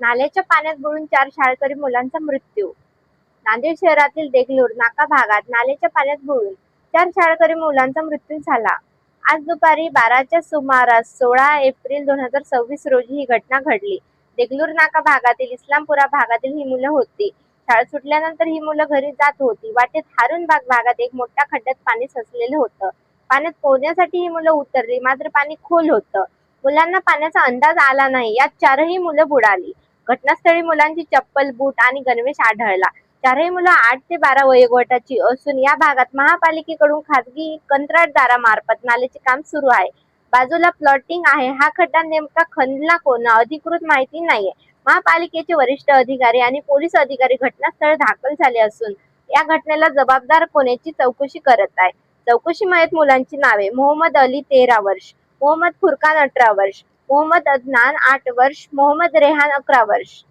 नाल्याच्या पाण्यात बुडून 4 शाळकरी मुलांचा मृत्यू. नांदेड शहरातील देगलूर नाका भागात नाल्याच्या पाण्यात बुडून 4 शाळकरी मुलांचा मृत्यू झाला. आज दुपारी 12च्या सुमारास 16 एप्रिल 2026 रोजी ही घटना घडली. देगलूर नाका भागातील इस्लामपुरा भागातील ही मुलं होती. शाळा सुटल्यानंतर ही मुलं घरी जात होती. वाटेत हारून बाग भागात एक मोठ्या खड्ड्यात पाणी साचलेलं होतं. पाण्यात पोहण्यासाठी ही मुलं उतरली, मात्र पाणी खोल होतं. मुलांना पाण्याचा अंदाज आला नाही. यात 4ही मुलं बुडाली. घटनास्थळी मुलांची चप्पल, बूट आणि गणवेश आढळला. 4ही मुलं 8 ते 12 वयोगटाची असून या भागात महापालिकेकडून खासगी कंत्राटदारामार्फत नाल्याचे काम सुरू आहे. बाजूला प्लॉटिंग आहे. हा खड्डा नेमका खणला कोण, अधिकृत माहिती नाहीये. महापालिकेचे वरिष्ठ अधिकारी आणि पोलीस अधिकारी घटनास्थळी दाखल झाले असून या घटनेला जबाबदार कोण याची चौकशी करत आहे. चौकशीमध्ये मुलांची नावे: मोहम्मद अली 13 वर्ष, मोहम्मद फुरकान 18 वर्ष, मोहम्मद अदनान 8 वर्ष, मोहम्मद रेहान 11 वर्ष.